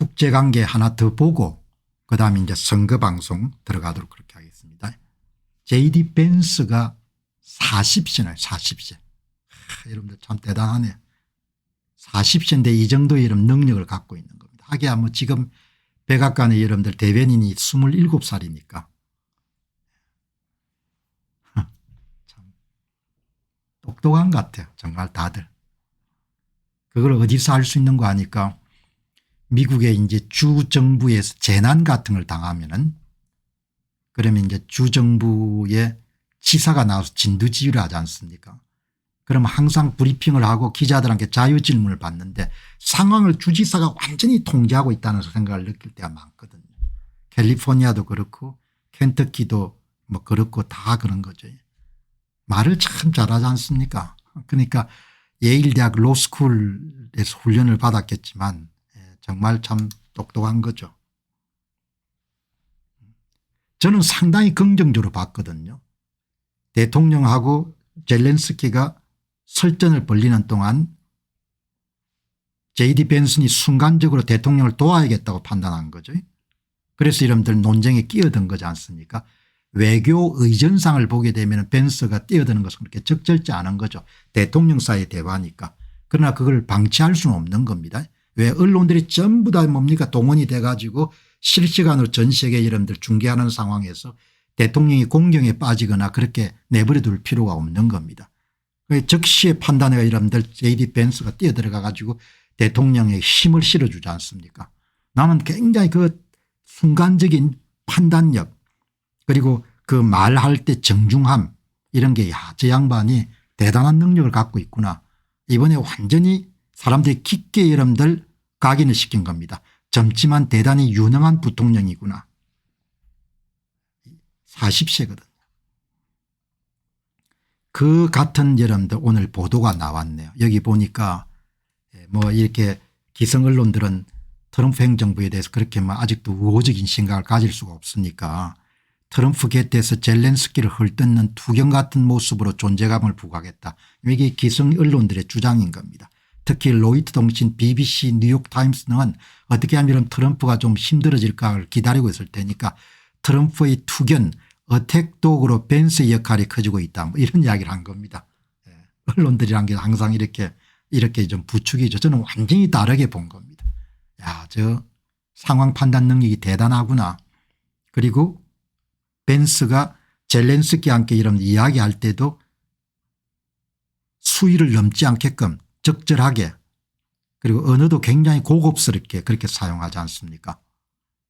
국제관계 하나 더 보고 그다음에 이제 선거방송 들어가도록 그렇게 하겠습니다. JD 벤스가 40세네요. 40세. 여러분들 참 대단하네요. 40세인데 이 정도의 이런 능력을 갖고 있는 겁니다. 하기야 뭐 지금 백악관의 여러분들 대변인이 27살이니까 참 똑똑한 것 같아요. 정말 다들. 그걸 어디서 할 수 있는 거 아니까 미국의 이제 주정부에서 재난 같은 걸 당하면은 그러면 이제 주정부의 지사가 나와서 진두지휘를 하지 않습니까? 그럼 항상 브리핑을 하고 기자들한테 자유질문을 받는데 상황을 주지사가 완전히 통제하고 있다는 생각을 느낄 때가 많거든요. 캘리포니아도 그렇고 켄터키도 뭐 그렇고 다 그런 거죠. 말을 참 잘하지 않습니까? 그러니까 예일대학 로스쿨에서 훈련을 받았겠지만 정말 참 똑똑한 거죠. 저는 상당히 긍정적으로 봤거든요. 대통령하고 젤렌스키가 설전을 벌이는 동안 JD 벤슨이 순간적으로 대통령을 도와야겠다고 판단한 거죠. 그래서 여러분들 논쟁에 끼어든 거지 않습니까? 외교 의전상을 보게 되면 벤스가 뛰어드는 것은 그렇게 적절치 않은 거죠. 대통령 사이의 대화니까. 그러나 그걸 방치할 수는 없는 겁니다. 왜 언론들이 전부 다 뭡니까 동원이 돼 가지고 실시간으로 전 세계 여러분들 중계하는 상황에서 대통령이 공경에 빠지거나 그렇게 내버려 둘 필요가 없는 겁니다. 즉시의 판단에 여러분들 JD 벤스가 뛰어들어가 가지고 대통령의 힘을 실어주지 않습니까? 나는 굉장히 그 순간적인 판단력 그리고 그 말할 때 정중함 이런 게 야, 저 양반이 대단한 능력을 갖고 있구나. 이번에 완전히 사람들이 깊게 여러분들 각인을 시킨 겁니다. 젊지만 대단히 유능한 부통령이구나. 40세거든요. 그 같은 여러분들 오늘 보도가 나왔네요. 여기 보니까 뭐 이렇게 기성 언론들은 트럼프 행정부에 대해서 그렇게 뭐 아직도 우호적인 생각을 가질 수가 없으니까 트럼프 곁에서 젤렌스키를 헐뜯는 투경 같은 모습으로 존재감을 부각했다. 이게 기성 언론들의 주장인 겁니다. 특히 로이터 통신 BBC 뉴욕타임스 등은 어떻게 하면 트럼프가 좀 힘들어질까 기다리고 있을 테니까 트럼프의 투견 어택독으로 벤스의 역할이 커지고 있다 뭐 이런 이야기를 한 겁니다. 언론들이란 게 항상 이렇게 좀 부추기죠. 저는 완전히 다르게 본 겁니다. 야, 저 상황 판단 능력이 대단하구나. 그리고 벤스가 젤렌스키와 함께 이런 이야기할 때도 수위를 넘지 않게끔 적절하게 그리고 언어도 굉장히 고급스럽게 그렇게 사용하지 않습니까?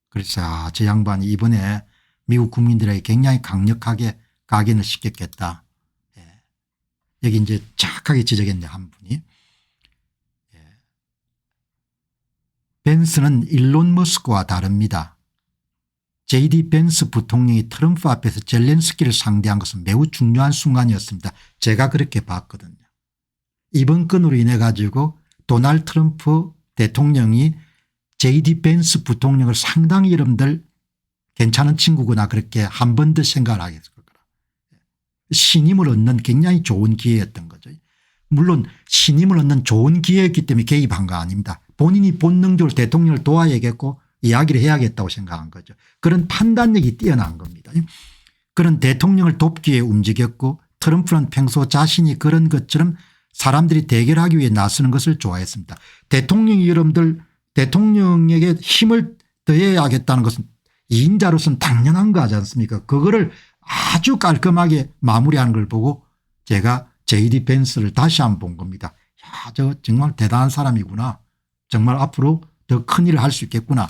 그래서 저 양반이 이번에 미국 국민들에게 굉장히 강력하게 각인을 시켰겠다. 예. 여기 이제 정확하게 지적했네 한 분이. 예. 벤스는 일론 머스크와 다릅니다. JD 벤스 부통령이 트럼프 앞에서 젤렌스키를 상대한 것은 매우 중요한 순간이었습니다. 제가 그렇게 봤거든요. 이번 건으로 인해 가지고 도널드 트럼프 대통령이 JD 벤스 부통령을 상당히 여러분들 괜찮은 친구구나 그렇게 한 번 더 생각을 하게 됐을 거라. 신임을 얻는 굉장히 좋은 기회였던 거죠. 물론 신임을 얻는 좋은 기회였기 때문에 개입한 거 아닙니다. 본인이 본능적으로 대통령을 도와야겠고 이야기를 해야겠다고 생각한 거죠. 그런 판단력이 뛰어난 겁니다. 그런 대통령을 돕기 위해 움직였고 트럼프는 평소 자신이 그런 것처럼 사람들이 대결하기 위해 나서는 것을 좋아했습니다. 대통령이 여러분들 대통령에게 힘을 더해야겠다는 것은 2인자로서는 당연한 거 하지 않습니까? 그거를 아주 깔끔하게 마무리하는 걸 보고 제가 JD 벤스를 다시 한번 본 겁니다. 야, 저 정말 대단한 사람이구나. 정말 앞으로 더 큰 일을 할 수 있겠구나.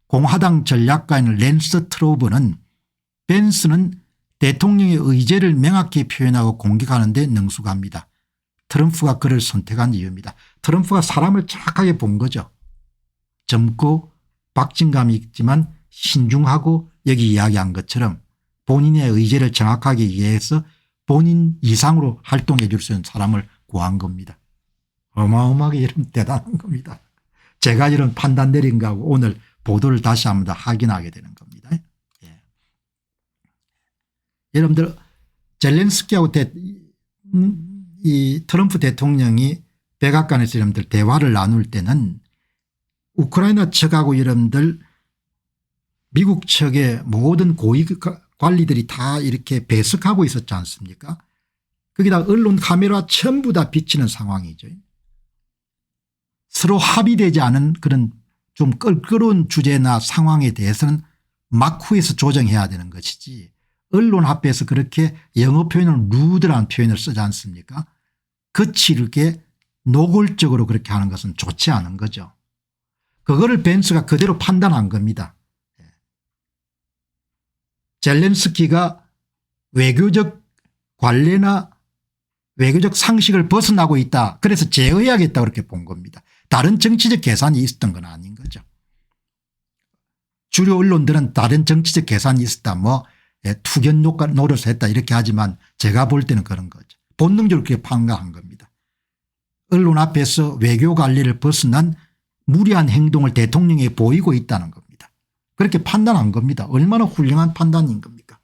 공화당 전략가인 랜스 트로버는 벤스는 대통령의 의제를 명확히 표현하고 공격하는 데 능숙합니다. 트럼프가 그를 선택한 이유입니다. 트럼프가 사람을 정확하게 본 거죠. 젊고 박진감이 있지만 신중하고 여기 이야기한 것처럼 본인의 의제를 정확하게 이해해서 본인 이상으로 활동해 줄 수 있는 사람을 구한 겁니다. 어마어마하게 이런 대단한 겁니다. 제가 이런 판단 내린 거하고 오늘 보도를 다시 한번 더 확인하게 되는 겁니다. 예. 여러분들 젤렌스키하고 이 트럼프 대통령이 백악관에서 여러분들 대화를 나눌 때는 우크라이나 측하고 여러분들 미국 측의 모든 고위 관리들이 다 이렇게 배석하고 있었지 않습니까? 거기다 언론 카메라 전부 다 비치는 상황이죠. 서로 합의되지 않은 그런 좀 껄끄러운 주제나 상황에 대해서는 막후에서 조정해야 되는 것이지, 언론 앞에서 그렇게 영어 표현을 루드라는 표현을 쓰지 않습니까? 거칠게 노골적으로 그렇게 하는 것은 좋지 않은 거죠. 그거를 벤스가 그대로 판단한 겁니다. 젤렌스키가 외교적 관례나 외교적 상식을 벗어나고 있다, 그래서 제어해야겠다 그렇게 본 겁니다. 다른 정치적 계산이 있었던 건 아닌 거죠. 주류 언론들은 다른 정치적 계산이 있었다, 뭐 투견 노릇을 했다 이렇게 하지만 제가 볼 때는 그런 거죠. 본능적으로 그렇게 판단한 겁니다. 언론 앞에서 외교 관리를 벗어난 무리한 행동을 대통령이 보이고 있다는 겁니다. 그렇게 판단한 겁니다. 얼마나 훌륭한 판단인 겁니까?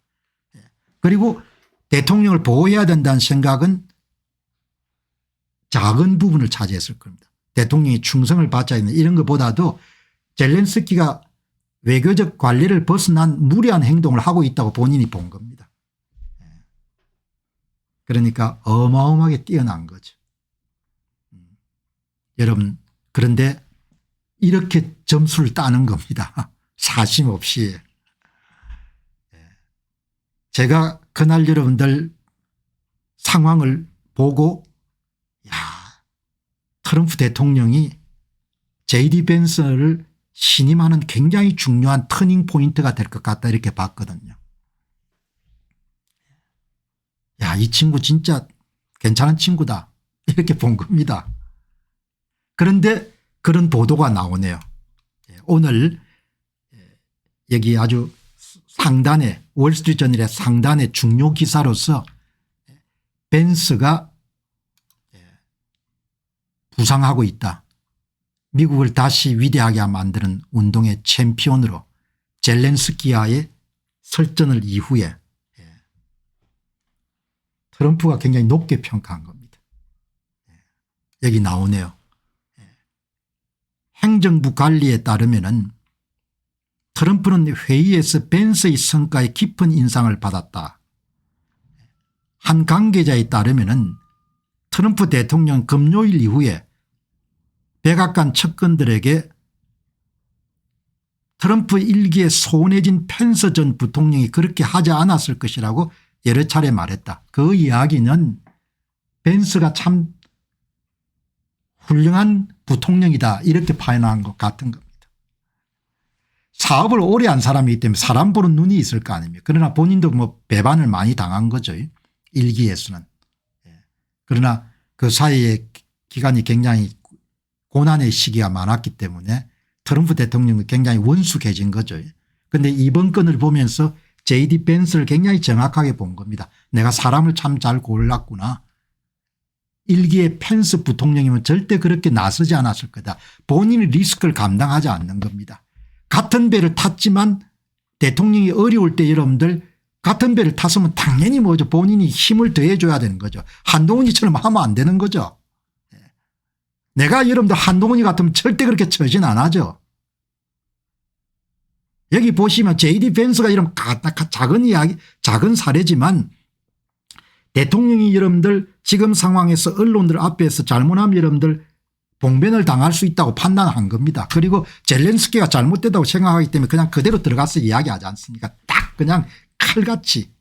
그리고 대통령을 보호해야 된다는 생각은 작은 부분을 차지했을 겁니다. 대통령이 충성을 바쳐야 되는 이런 것보다도 젤렌스키가 외교적 관리를 벗어난 무리한 행동을 하고 있다고 본인이 본 겁니다. 그러니까 어마어마하게 뛰어난 거죠. 여러분, 그런데 이렇게 점수를 따는 겁니다. 사심 없이. 제가 그날 여러분들 상황을 보고 야, 트럼프 대통령이 JD 벤스를 신임하는 굉장히 중요한 터닝 포인트가 될 것 같다 이렇게 봤거든요. 야, 이 친구 진짜 괜찮은 친구다 이렇게 본 겁니다. 그런데 그런 보도가 나오네요. 오늘 여기 아주 상단에 월스트리트저널의 상단의 중요 기사로서 벤스가 부상하고 있다. 미국을 다시 위대하게 만드는 운동의 챔피언으로 젤렌스키와의 설전을 이후에 트럼프가 굉장히 높게 평가한 겁니다. 여기 나오네요. 행정부 관리에 따르면은 트럼프는 회의에서 벤스의 성과에 깊은 인상을 받았다. 한 관계자에 따르면은 트럼프 대통령 금요일 이후에 백악관 측근들에게 트럼프 일기에 소원해진 펜스 전 부통령이 그렇게 하지 않았을 것이라고 여러 차례 말했다. 그 이야기는 벤스가 참 훌륭한 부통령이다 이렇게 파악한 것 같은 겁니다. 사업을 오래 한 사람이기 때문에 사람 보는 눈이 있을 거 아닙니까? 그러나 본인도 뭐 배반을 많이 당한 거죠. 일기에서는. 그러나 그 사이에 기간이 굉장히 고난의 시기가 많았기 때문에 트럼프 대통령이 굉장히 원숙해진 거죠. 그런데 이번 건을 보면서 JD 벤스를 굉장히 정확하게 본 겁니다. 내가 사람을 참 잘 골랐구나. 일기의 펜스 부통령이면 절대 그렇게 나서지 않았을 거다. 본인이 리스크를 감당하지 않는 겁니다. 같은 배를 탔지만 대통령이 어려울 때 여러분들 같은 배를 탔으면 당연히 뭐죠. 본인이 힘을 더해 줘야 되는 거죠. 한동훈이처럼 하면 안 되는 거죠. 내가 여러분들 한동훈이 같으면 절대 그렇게 처진 안 하죠. 여기 보시면 JD 벤스가 이런 작은 이야기, 작은 사례지만 대통령이 여러분들 지금 상황에서 언론들 앞에서 잘못하면 여러분들 봉변을 당할 수 있다고 판단한 겁니다. 그리고 젤렌스키가 잘못됐다고 생각하기 때문에 그냥 그대로 들어가서 이야기하지 않습니까? 딱 그냥 칼같이.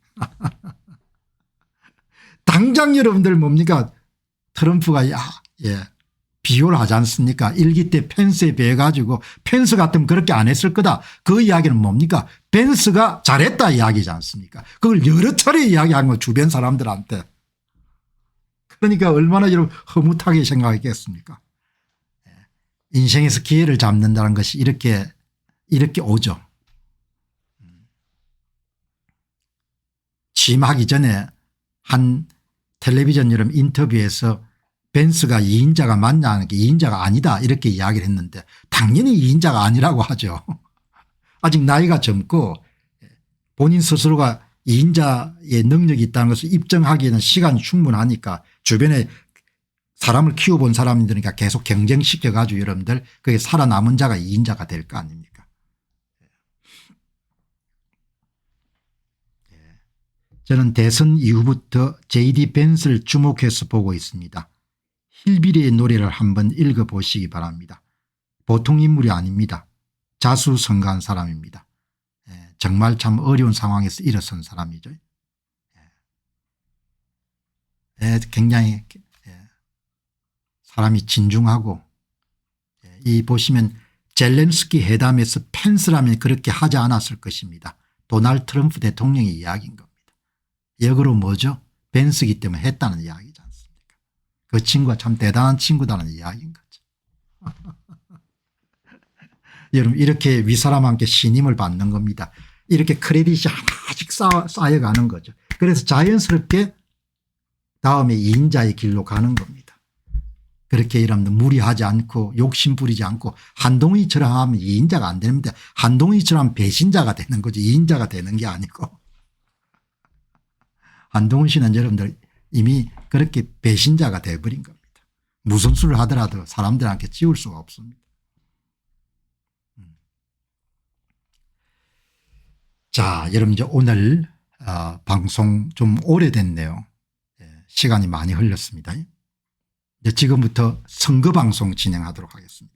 당장 여러분들 뭡니까? 트럼프가 비호를 하지 않습니까? 일기 때 펜스에 비해 가지고 펜스 같으면 그렇게 안 했을 거다. 그 이야기는 뭡니까? 펜스가 잘했다 이야기지 않습니까? 그걸 여러 차례 이야기한 거 주변 사람들한테. 그러니까 얼마나 여러분 허무하게 생각했겠습니까? 인생에서 기회를 잡는다는 것이 이렇게 오죠. 취임하기 전에 한 텔레비전 여러분 인터뷰에서 벤스가 2인자가 맞냐 하는 게 2인자가 아니다 이렇게 이야기를 했는데 당연히 2인자가 아니라고 하죠. 아직 나이가 젊고 본인 스스로가 2인자의 능력이 있다는 것을 입증하기에는 시간이 충분하니까 주변에 사람을 키워본 사람들이니까 계속 경쟁시켜 가지고 여러분들 그게 살아남은 자가 2인자가 될 거 아닙니까. 저는 대선 이후부터 JD 벤스를 주목해서 보고 있습니다. 힐비리의 노래를 한번 읽어보시기 바랍니다. 보통 인물이 아닙니다. 자수성가한 사람입니다. 정말 참 어려운 상황에서 일어선 사람이죠. 굉장히 사람이 진중하고 이 보시면 젤렌스키 회담에서 펜스라면 그렇게 하지 않았을 것입니다. 도널드 트럼프 대통령의 이야기인 겁니다. 역으로 뭐죠? 벤스기 때문에 했다는 이야기지 않습니까. 그 친구가 참 대단한 친구다는 이야기인 거죠. 여러분 이렇게 윗사람 함께 신임을 받는 겁니다. 이렇게 크레딧이 하나씩 쌓여가는 거죠. 그래서 자연스럽게 다음에 2인자의 길로 가는 겁니다. 그렇게 이러면 무리하지 않고 욕심 부리지 않고 한동훈이처럼 하면 2인자가 안 됩니다. 한동훈이처럼 배신자가 되는 거죠. 2인자가 되는 게 아니고. 한동훈 씨는 여러분들 이미 그렇게 배신자가 돼버린 겁니다. 무슨 수를 하더라도 사람들한테 지울 수가 없습니다. 자, 여러분 이제 오늘 방송 좀 오래됐네요. 시간이 많이 흘렀습니다. 이제 지금부터 선거 방송 진행하도록 하겠습니다.